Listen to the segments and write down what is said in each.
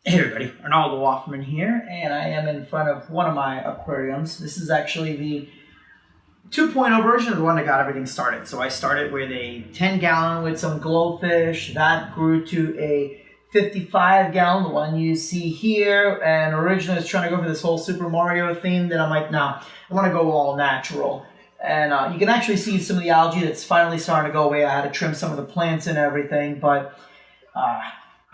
Hey everybody, Arnaldo Hoffman here, and I am in front of one of my aquariums. This is actually the 2.0 version of the one that got everything started. So I started with a 10-gallon with some glowfish. That grew to a 55-gallon, the one you see here. And originally I was trying to go for this whole Super Mario theme. Then I'm like, nah, I want to go all natural. And you can actually see some of the algae that's finally starting to go away. I had to trim some of the plants and everything, but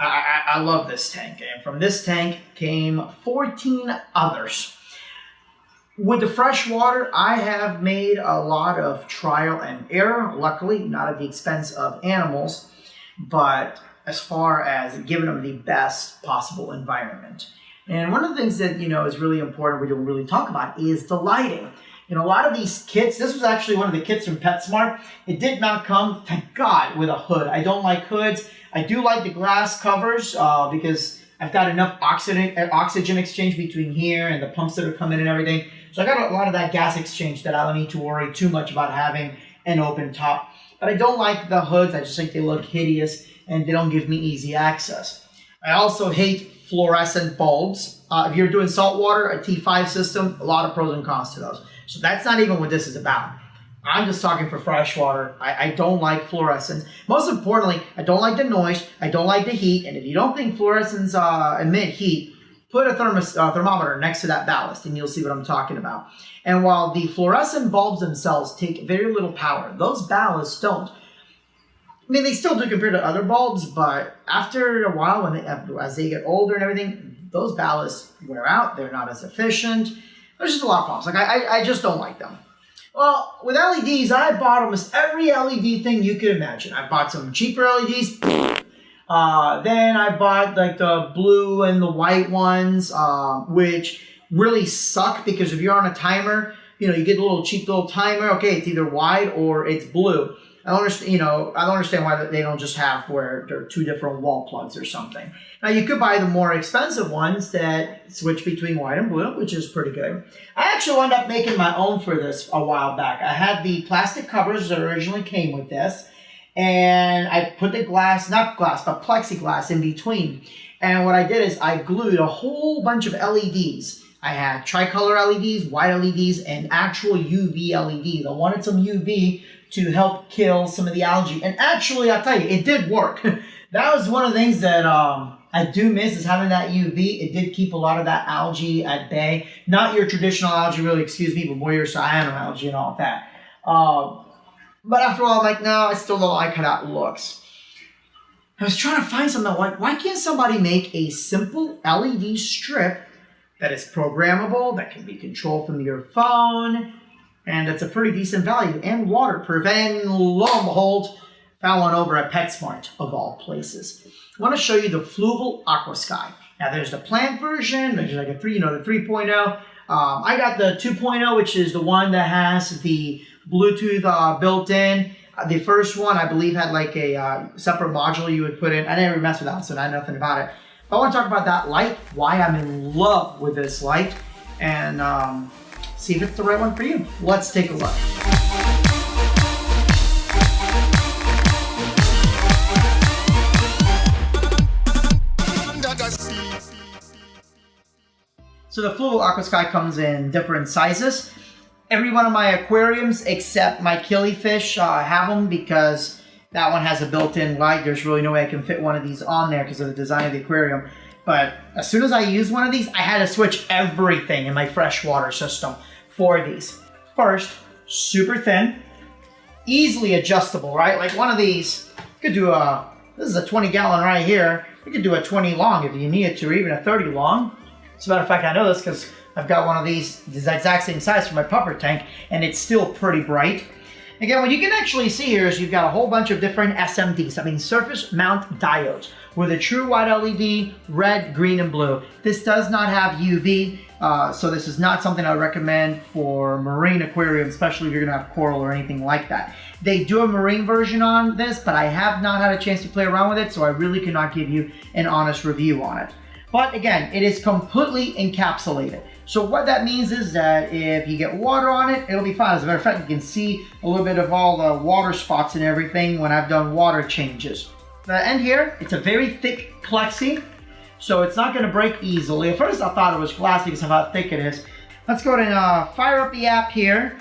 I love this tank, and from this tank came 14 others. With the fresh water, I have made a lot of trial and error, luckily not at the expense of animals, but as far as giving them the best possible environment. And one of the things that, is really important we don't really talk about is the lighting. A lot of these kits, this was actually one of the kits from PetSmart. It did not come, thank God, with a hood. I don't like hoods. I do like the glass covers because I've got enough oxygen exchange between here and the pumps that are coming and everything. So I got a lot of that gas exchange that I don't need to worry too much about having an open top. But I don't like the hoods. I just think they look hideous and they don't give me easy access. I also hate fluorescent bulbs. If you're doing saltwater, a T5 system, a lot of pros and cons to those. So that's not even what this is about. I'm just talking for freshwater. I don't like fluorescents. Most importantly, I don't like the noise. I don't like the heat. And if you don't think fluorescents emit heat, put a thermometer next to that ballast and you'll see what I'm talking about. And while the fluorescent bulbs themselves take very little power, those ballasts don't. They still do compared to other bulbs, but after a while, as they get older and everything, those ballasts wear out. They're not as efficient. There's just a lot of problems. I just don't like them. Well, with LEDs, I bought almost every LED thing you could imagine. I bought some cheaper LEDs. Then I bought like the blue and the white ones, which really suck because if you're on a timer, you get a little cheap little timer. Okay, it's either white or it's blue. I don't understand why they don't just have where there are two different wall plugs or something. Now, you could buy the more expensive ones that switch between white and blue, which is pretty good. I actually wound up making my own for this a while back. I had the plastic covers that originally came with this, and I put the plexiglass in between. And what I did is I glued a whole bunch of LEDs. I had tricolor LEDs, white LEDs, and actual UV LEDs. I wanted some UV to help kill some of the algae. And actually, I'll tell you, it did work. That was one of the things that I do miss is having that UV. It did keep a lot of that algae at bay. Not your traditional algae, really, but more your cyanide algae and all of that. But after all, I'm like, no, I still don't like how that looks. I was trying to find something like, why can't somebody make a simple LED strip that is programmable, that can be controlled from your phone, and it's a pretty decent value and waterproof. And lo and behold, found one over at PetSmart of all places. I want to show you the Fluval AquaSky. Now there's the plant version, there's like the 3.0. I got the 2.0, which is the one that has the Bluetooth built in. The first one, I believe, had like a separate module you would put in. I never messed with that, so I know nothing about it. But I want to talk about that light, why I'm in love with this light, and see if it's the right one for you. Let's take a look. So the Fluval AquaSky comes in different sizes. Every one of my aquariums except my killifish have them because that one has a built-in light. There's really no way I can fit one of these on there because of the design of the aquarium. But as soon as I use one of these, I had to switch everything in my freshwater system for these. First, super thin, easily adjustable, right? Like one of these, you could do this is a 20-gallon right here. You could do a 20 long if you needed to, or even a 30 long. As a matter of fact, I know this because I've got one of these, the exact same size for my puffer tank, and it's still pretty bright. Again, what you can actually see here is you've got a whole bunch of different SMDs, surface mount diodes, with a true white LED, red, green, and blue. This does not have UV, so this is not something I would recommend for marine aquariums, especially if you're gonna have coral or anything like that. They do a marine version on this, but I have not had a chance to play around with it, so I really cannot give you an honest review on it. But again, it is completely encapsulated. So what that means is that if you get water on it, it'll be fine. As a matter of fact, you can see a little bit of all the water spots and everything when I've done water changes. The end here, it's a very thick plexi. so it's not going to break easily. At first I thought it was glass because of how thick it is. Let's go ahead and fire up the app here.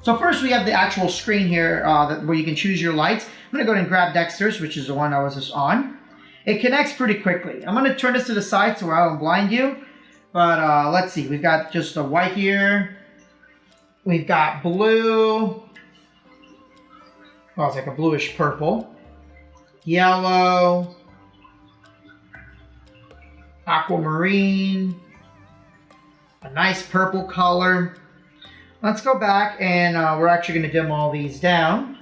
So first we have the actual screen here where you can choose your lights. I'm going to go ahead and grab Dexter's, which is the one I was just on. It connects pretty quickly. I'm going to turn this to the side so I won't blind you. But let's see, we've got just a white here. We've got blue. Well, it's like a bluish purple. Yellow. Aquamarine. A nice purple color. Let's go back and we're actually going to dim all these down.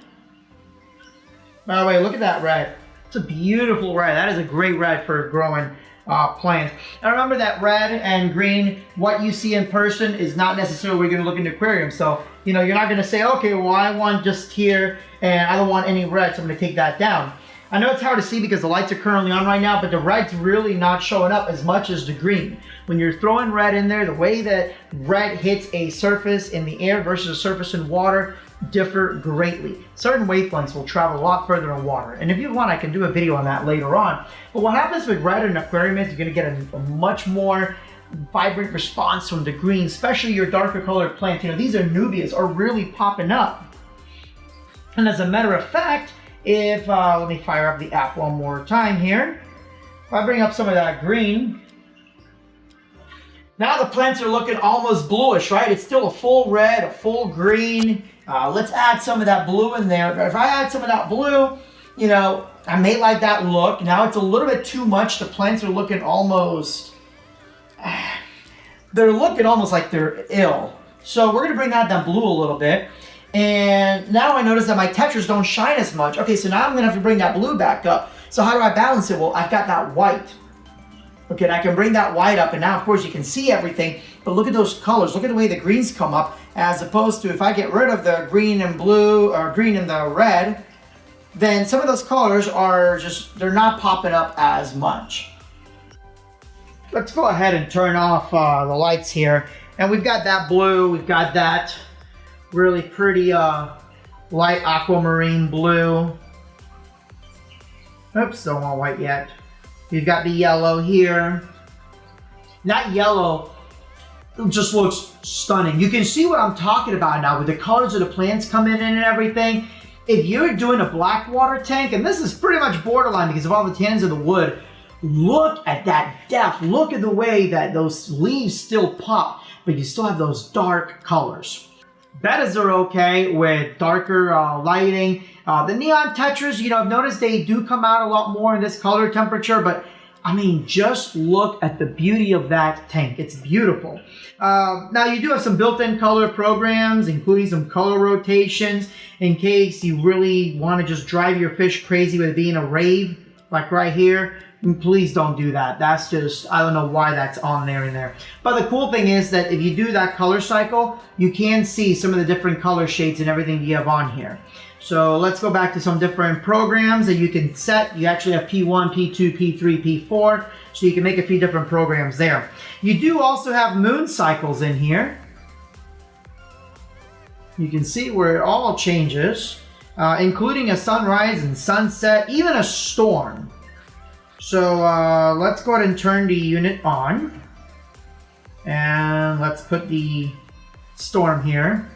By the way, look at that red. It's a beautiful red. That is a great red for growing plants. Now remember that red and green, what you see in person is not necessarily what you're going to look in the aquarium. So, you know, you're not going to say, okay, well, I want just here and I don't want any red, so I'm going to take that down. I know it's hard to see because the lights are currently on right now, but the red's really not showing up as much as the green. When you're throwing red in there, the way that red hits a surface in the air versus a surface in water differ greatly. Certain wavelengths will travel a lot further in water. And if you want, I can do a video on that later on. But what happens with red in an aquarium is you're going to get a much more vibrant response from the green, especially your darker colored plants. You know, these Anubias are really popping up. And as a matter of fact, if, let me fire up the app one more time here. If I bring up some of that green, now the plants are looking almost bluish, right? It's still a full red, a full green. Let's add some of that blue in there. But if I add some of that blue, you know, I may like that look. Now it's a little bit too much. The plants are looking almost, they're looking almost like they're ill. So we're gonna bring that down blue a little bit. And now I notice that my tetras don't shine as much. Okay, so now I'm gonna have to bring that blue back up. So how do I balance it? Well, I've got that white. Okay, and I can bring that white up, and now of course you can see everything, but look at those colors. Look at the way the greens come up, as opposed to if I get rid of the green and blue, or green and the red, then some of those colors are just, they're not popping up as much. Let's go ahead and turn off the lights here. And we've got that blue, we've got that really pretty light aquamarine blue. Oops, don't want white yet. You've got the yellow here. That yellow just looks stunning. You can see what I'm talking about now with the colors of the plants coming in and everything. If you're doing a black water tank, and this is pretty much borderline because of all the tannins of the wood, look at that depth. Look at the way that those leaves still pop, but you still have those dark colors. Bettas are okay with darker lighting. The neon tetras, you know, I've noticed they do come out a lot more in this color temperature, but I mean, just look at the beauty of that tank. It's beautiful. Now you do have some built-in color programs, including some color rotations in case you really want to just drive your fish crazy with it being a rave, like right here. Please don't do that. That's just, I don't know why that's on there in there. But the cool thing is that if you do that color cycle, you can see some of the different color shades and everything you have on here. So let's go back to some different programs that you can set. You actually have P1, P2, P3, P4. So you can make a few different programs there. You do also have moon cycles in here. You can see where it all changes, including a sunrise and sunset, even a storm. So let's go ahead and turn the unit on. And let's put the storm here.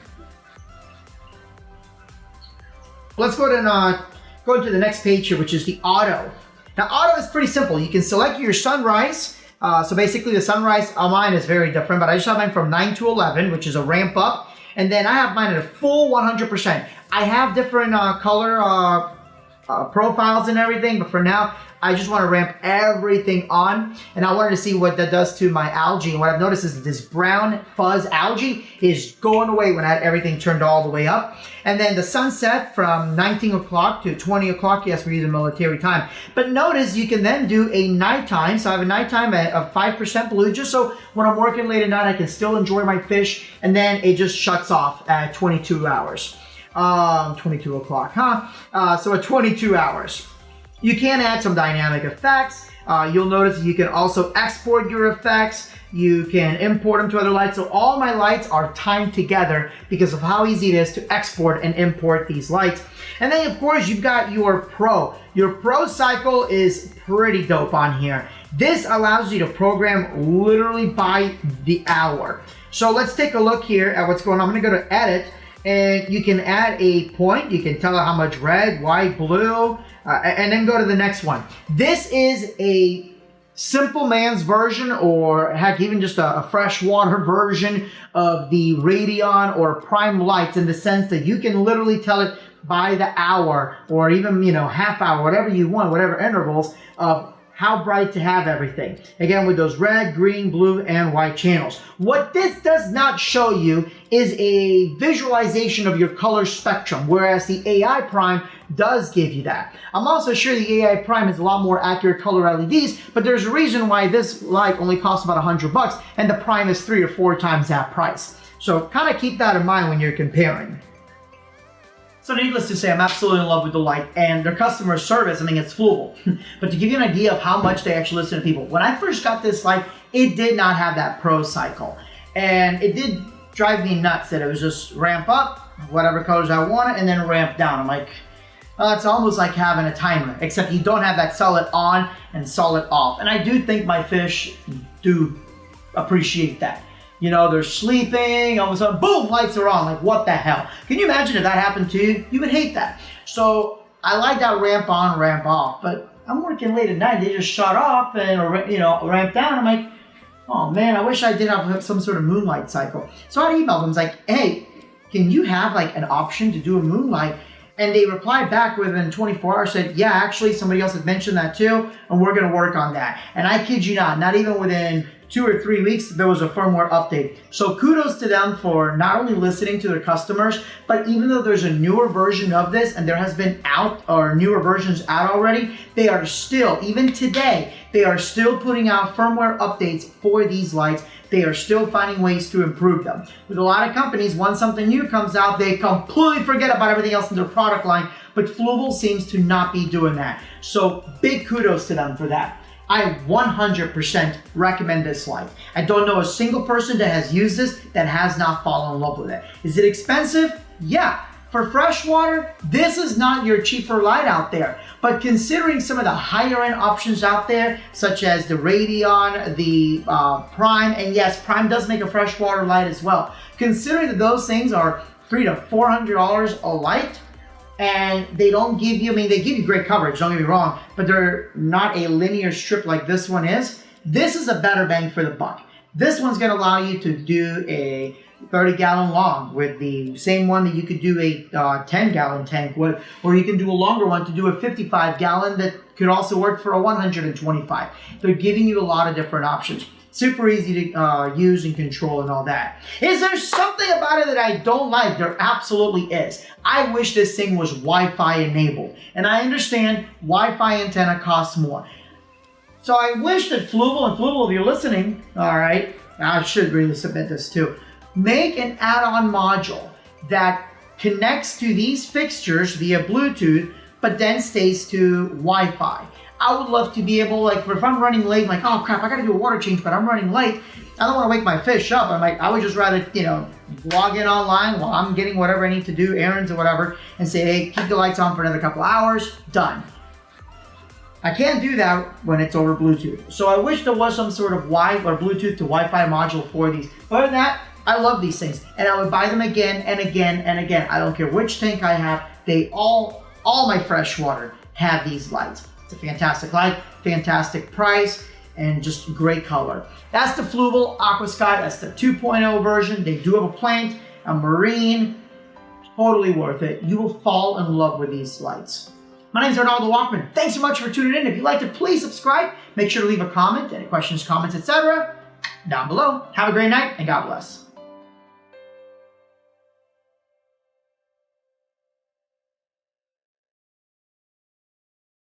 Let's go ahead and go into the next page here, which is the auto. Now auto is pretty simple. You can select your sunrise. So basically the sunrise on mine is very different, but I just have mine from 9 to 11, which is a ramp up. And then I have mine at a full 100%. I have different color profiles and everything, but for now, I just want to ramp everything on, and I wanted to see what that does to my algae. And what I've noticed is that this brown fuzz algae is going away when I had everything turned all the way up. And then the sunset from 19 o'clock to 20 o'clock, yes, we're using military time. But notice you can then do a nighttime. So I have a nighttime of 5% blue, just so when I'm working late at night, I can still enjoy my fish. And then it just shuts off at 22 hours. 22 o'clock, huh? So at 22 hours. You can add some dynamic effects. You'll notice you can also export your effects. You can import them to other lights. So all my lights are timed together because of how easy it is to export and import these lights. And then of course you've got your Pro. Your Pro cycle is pretty dope on here. This allows you to program literally by the hour. So let's take a look here at what's going on. I'm gonna go to edit, and you can add a point. You can tell it how much red, white, blue, and then go to the next one. This is a simple man's version, or heck, even just a freshwater version of the Radion or Prime lights, in the sense that you can literally tell it by the hour, or even, half hour, whatever you want, whatever intervals of how bright to have everything. Again, with those red, green, blue, and white channels. What this does not show you is a visualization of your color spectrum, whereas the AI Prime does give you that. I'm also sure the AI Prime is a lot more accurate color LEDs, but there's a reason why this light only costs about $100 and the Prime is 3 or 4 times that price. So kind of keep that in mind when you're comparing. So needless to say, I'm absolutely in love with the light and their customer service. I mean, it's Fluval. But to give you an idea of how much they actually listen to people, when I first got this light, it did not have that Pro cycle. And it did drive me nuts that it was just ramp up, whatever colors I wanted, and then ramp down. I'm like, it's almost like having a timer, except you don't have that solid on and solid off. And I do think my fish do appreciate that. They're sleeping, all of a sudden, boom, lights are on. Like, what the hell? Can you imagine if that happened to you? You would hate that. So I like that ramp on, ramp off. But I'm working late at night. They just shut off and, ramp down. I'm like, oh man, I wish I did have some sort of moonlight cycle. So I emailed them. I was like, hey, can you have like an option to do a moonlight? And they replied back within 24 hours, said, yeah, actually somebody else had mentioned that too, and we're gonna work on that. And I kid you not even within 2 or 3 weeks, there was a firmware update. So kudos to them for not only listening to their customers, but even though there's a newer version of this and there has been newer versions out already, they are still, even today, they are still putting out firmware updates for these lights. They are still finding ways to improve them. With a lot of companies, once something new comes out, they completely forget about everything else in their product line, but Fluval seems to not be doing that. So big kudos to them for that. I 100% recommend this light. I don't know a single person that has used this that has not fallen in love with it. Is it expensive? Yeah. For freshwater, this is not your cheaper light out there. But considering some of the higher end options out there, such as the Radion, the Prime, and yes, Prime does make a freshwater light as well. Considering that those things are $300 to $400 a light, and they don't give you, they give you great coverage, don't get me wrong, but they're not a linear strip like this one is. This is a better bang for the buck. This one's gonna allow you to do a 30-gallon long with the same one that you could do a 10-gallon tank with, or you can do a longer one to do a 55-gallon that could also work for a 125. They're giving you a lot of different options. Super easy to use and control and all that. Is there something about it that I don't like? There absolutely is. I wish this thing was Wi-Fi enabled. And I understand Wi-Fi antenna costs more. So I wish that Fluval, if you're listening, all right, I should really submit this too. Make an add-on module that connects to these fixtures via Bluetooth, but then stays to Wi-Fi. I would love to be able, like, if I'm running late, like, oh crap, I gotta do a water change, but I'm running late. I don't want to wake my fish up. I would just rather, log in online while I'm getting whatever I need to do, errands or whatever, and say, hey, keep the lights on for another couple hours, done. I can't do that when it's over Bluetooth. So I wish there was some sort of Bluetooth to Wi-Fi module for these. Other than that, I love these things, and I would buy them again and again and again. I don't care which tank I have. They all my freshwater have these lights. It's a fantastic light, fantastic price, and just great color. That's the Fluval AquaSky. That's the 2.0 version. They do have a plant, a marine. Totally worth it. You will fall in love with these lights. My name is Untitled Chapter. Thanks so much for tuning in. If you liked it, please subscribe. Make sure to leave a comment, any questions, comments, etc. down below. Have a great night, and God bless.